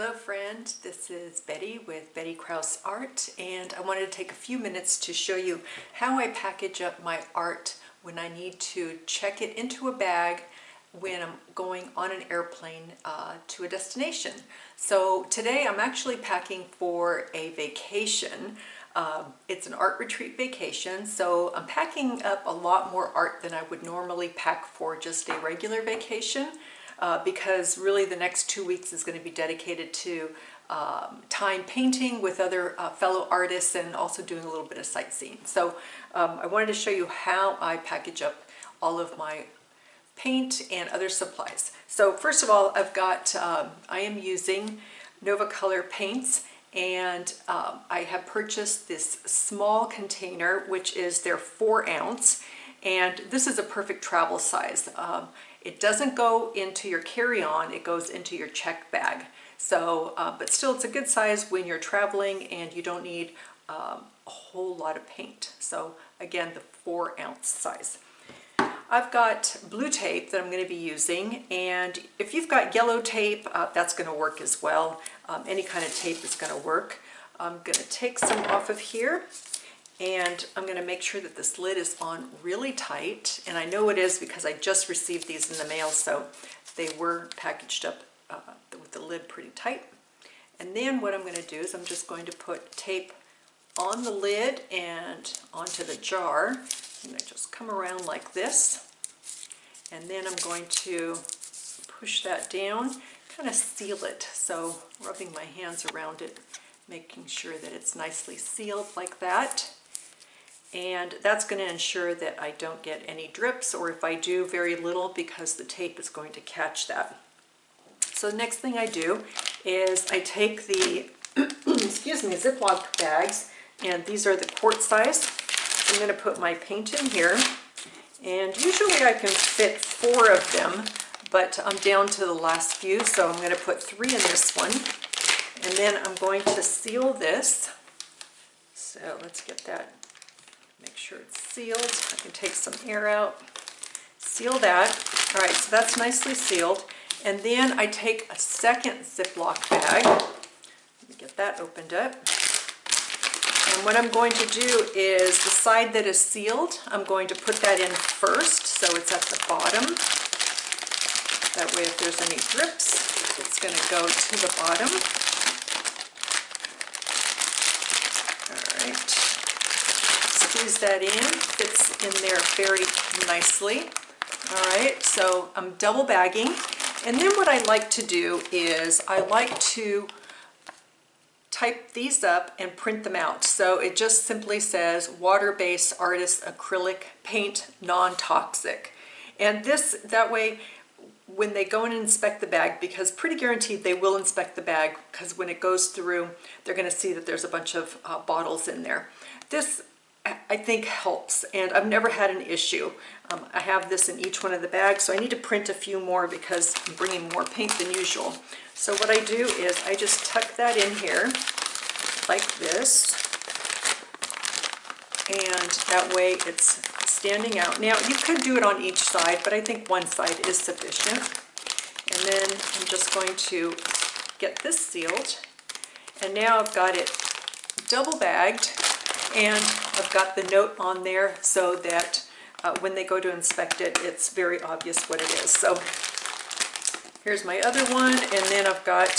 Hello friend, this is Betty with Betty Krause Art, and I wanted to take a few minutes to show you how I package up my art when I need to check it into a bag when I'm going on an airplane to a destination. So today I'm actually packing for a vacation. It's an art retreat vacation, so I'm packing up a lot more art than I would normally pack for just a regular vacation. Because really the next 2 weeks is going to be dedicated to time painting with other fellow artists and also doing a little bit of sightseeing. So I wanted to show you how I package up all of my paint and other supplies. So first of all, I've got, I am using Nova Color paints, and I have purchased this small container, which is their 4-ounce, and this is a perfect travel size. It doesn't go into your carry-on, it goes into your check bag. So, but still it's a good size when you're traveling and you don't need a whole lot of paint. So again, the 4-ounce size. I've got blue tape that I'm going to be using, and if you've got yellow tape, that's going to work as well. Any kind of tape is going to work. I'm going to take some off of here, and I'm going to make sure that this lid is on really tight, and I know it is because I just received these in the mail, so they were packaged up with the lid pretty tight. And then what I'm going to do is I'm just going to put tape on the lid and onto the jar. I'm going to just come around like this, and then I'm going to push that down, kind of seal it, so rubbing my hands around it, making sure that it's nicely sealed like that. And that's going to ensure that I don't get any drips, or if I do, very little, because the tape is going to catch that. So the next thing I do is I take the excuse me, Ziploc bags, and these are the quart size. I'm going to put my paint in here, and usually I can fit 4 of them, but I'm down to the last few, so I'm going to put 3 in this one, and then I'm going to seal this. So let's get that. Make sure it's sealed. I can take some air out. Seal that. All right, so that's nicely sealed. And then I take a second Ziploc bag. Let me get that opened up. And what I'm going to do is the side that is sealed, I'm going to put that in first, so it's at the bottom. That way if there's any drips, it's going to go to the bottom. All right. Squeeze that in, fits in there very nicely. All right, so I'm double bagging, and then what I like to do is I like to type these up and print them out. So it just simply says water-based artist acrylic paint, non-toxic. And this, that way when they go and inspect the bag, because pretty guaranteed they will inspect the bag, because when it goes through they're going to see that there's a bunch of bottles in there. This I think helps, and I've never had an issue. I have this in each one of the bags, so I need to print a few more because I'm bringing more paint than usual. So what I do is I just tuck that in here like this, and that way it's standing out. Now you could do it on each side, but I think one side is sufficient. And then I'm just going to get this sealed, and now I've got it double bagged, and I've got the note on there so that when they go to inspect it, it's very obvious what it is. So here's my other one, and then I've got,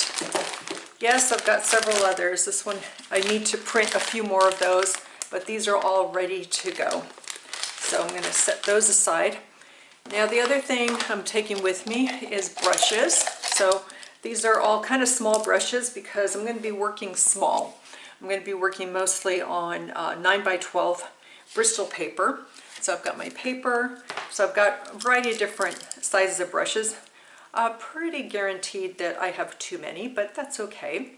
yes, I've got several others. This one, I need to print a few more of those, but these are all ready to go. So I'm going to set those aside. Now the other thing I'm taking with me is brushes. So these are all kind of small brushes because I'm going to be working small. I'm going to be working mostly on 9x12 Bristol paper. So I've got my paper. So I've got a variety of different sizes of brushes. Pretty guaranteed that I have too many, but that's okay.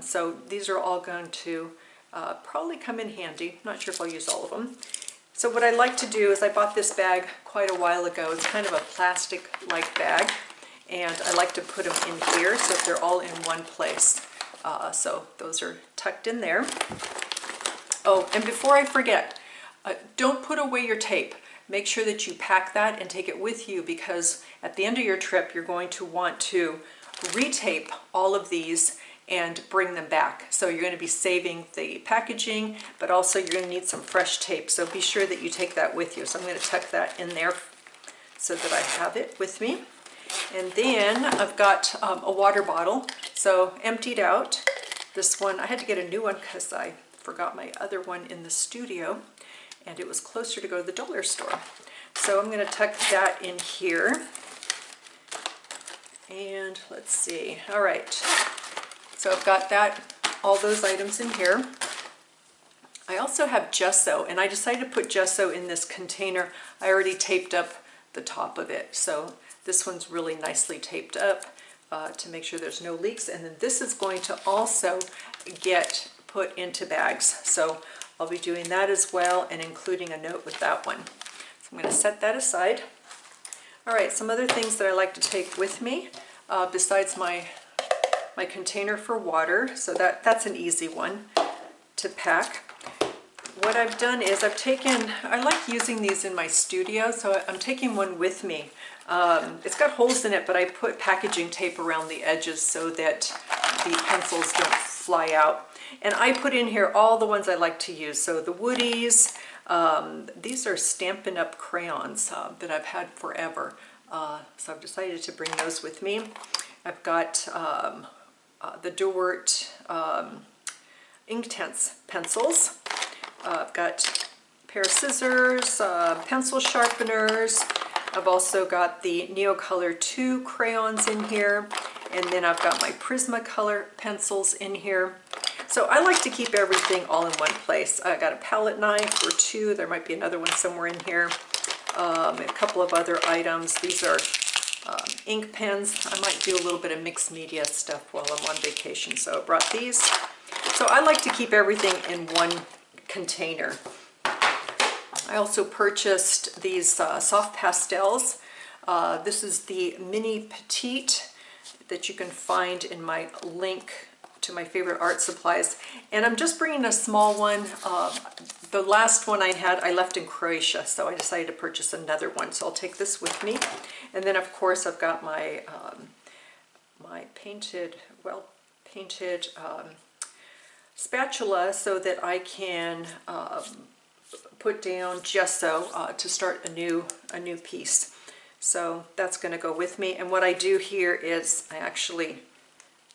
So these are all going to probably come in handy. Not sure if I'll use all of them. So what I like to do is I bought this bag quite a while ago. It's kind of a plastic-like bag, and I like to put them in here so that they're all in one place. So those are tucked in there. Oh, and before I forget, don't put away your tape. Make sure that you pack that and take it with you, because at the end of your trip you're going to want to retape all of these and bring them back. So you're going to be saving the packaging, but also you're going to need some fresh tape. So be sure that you take that with you. So I'm going to tuck that in there so that I have it with me. And then I've got a water bottle, so emptied out. This one, I had to get a new one because I forgot my other one in the studio, and it was closer to go to the dollar store. So I'm going to tuck that in here. And let's see, all right. So I've got that, all those items in here. I also have gesso, and I decided to put gesso in this container. I already taped up the top of it, so this one's really nicely taped up to make sure there's no leaks. And then this is going to also get put into bags. So I'll be doing that as well and including a note with that one. So I'm going to set that aside. All right, some other things that I like to take with me besides my container for water. So that's an easy one to pack. What I've done is I like using these in my studio, so I'm taking one with me. It's got holes in it, but I put packaging tape around the edges so that the pencils don't fly out. And I put in here all the ones I like to use. So the Woodies, these are Stampin' Up! Crayons that I've had forever. So I've decided to bring those with me. I've got the Dewart Inktense pencils. I've got a pair of scissors, pencil sharpeners. I've also got the Neocolor 2 crayons in here. And then I've got my Prismacolor pencils in here. So I like to keep everything all in one place. I got a palette knife or two. There might be another one somewhere in here. A couple of other items. These are ink pens. I might do a little bit of mixed media stuff while I'm on vacation, so I brought these. So I like to keep everything in one container. I also purchased these soft pastels. This is the Mini Petite that you can find in my link to my favorite art supplies. And I'm just bringing a small one. The last one I had, I left in Croatia, so I decided to purchase another one. So I'll take this with me. And then of course I've got my my painted spatula so that I can put down gesso to start a new piece. So that's going to go with me. And what I do here is I actually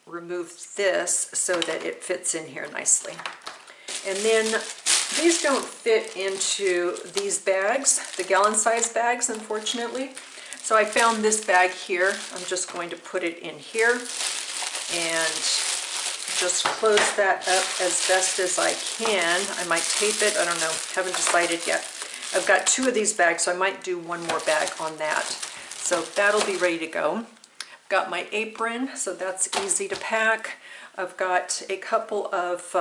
remove this so that it fits in here nicely. And then these don't fit into these bags, the gallon size bags, unfortunately. So I found this bag here. I'm just going to put it in here and just close that up as best as I can. I might tape it, I don't know, haven't decided yet. I've got two of these bags, so I might do one more bag on that. So that'll be ready to go. Got my apron, so that's easy to pack. I've got a couple of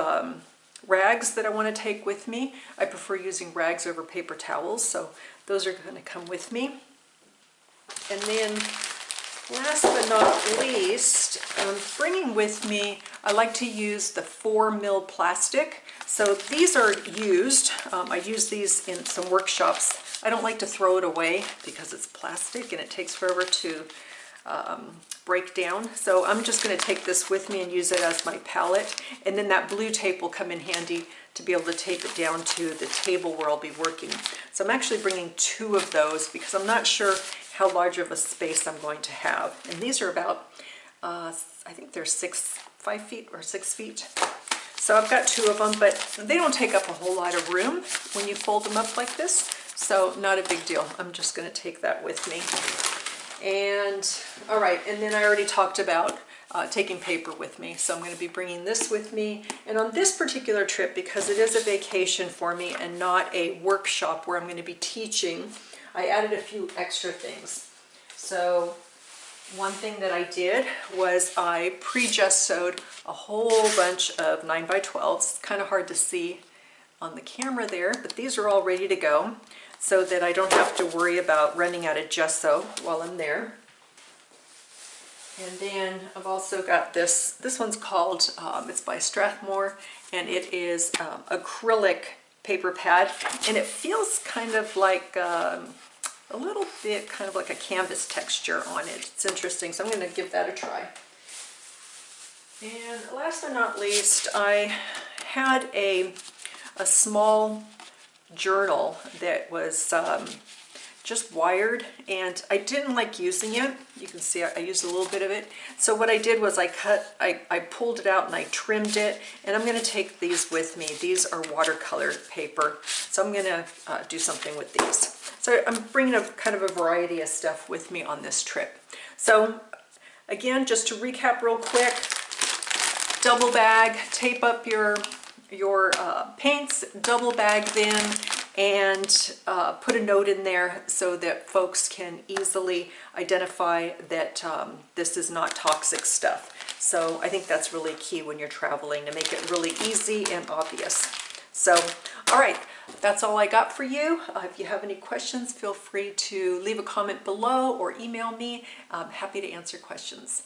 rags that I want to take with me. I prefer using rags over paper towels, so those are going to come with me. And then last but not least, I'm bringing with me, I like to use the 4mm plastic. So these are used. I use these in some workshops. I don't like to throw it away because it's plastic and it takes forever to break down. So I'm just going to take this with me and use it as my palette. And then that blue tape will come in handy to be able to tape it down to the table where I'll be working. So I'm actually bringing two of those because I'm not sure how large of a space I'm going to have. And these are about, I think they're 5 feet or 6 feet. So I've got two of them, but they don't take up a whole lot of room when you fold them up like this. So not a big deal. I'm just going to take that with me. And all right, and then I already talked about taking paper with me. So I'm going to be bringing this with me. And on this particular trip, because it is a vacation for me and not a workshop where I'm going to be teaching, I added a few extra things. So one thing that I did was I pre-gessoed a whole bunch of 9x12s. It's kind of hard to see on the camera there, but these are all ready to go so that I don't have to worry about running out of gesso while I'm there. And then I've also got this one's called, it's by Strathmore, and it is acrylic paper pad, and it feels kind of like a little bit kind of like a canvas texture on it. It's interesting, so I'm going to give that a try. And last but not least, I had a small journal that was just wired, and I didn't like using it. You can see I used a little bit of it. So what I did was I pulled it out and I trimmed it, and I'm gonna take these with me. These are watercolor paper, so I'm gonna do something with these. So I'm bringing a kind of a variety of stuff with me on this trip. So again, just to recap real quick, double bag, tape up your paints, double bag them, and put a note in there so that folks can easily identify that this is not toxic stuff. So I think that's really key when you're traveling, to make it really easy and obvious. So, all right, that's all I got for you. If you have any questions, feel free to leave a comment below or email me. I'm happy to answer questions.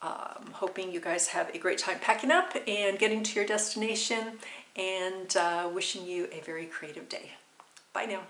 Hoping you guys have a great time packing up and getting to your destination, and wishing you a very creative day. Bye now.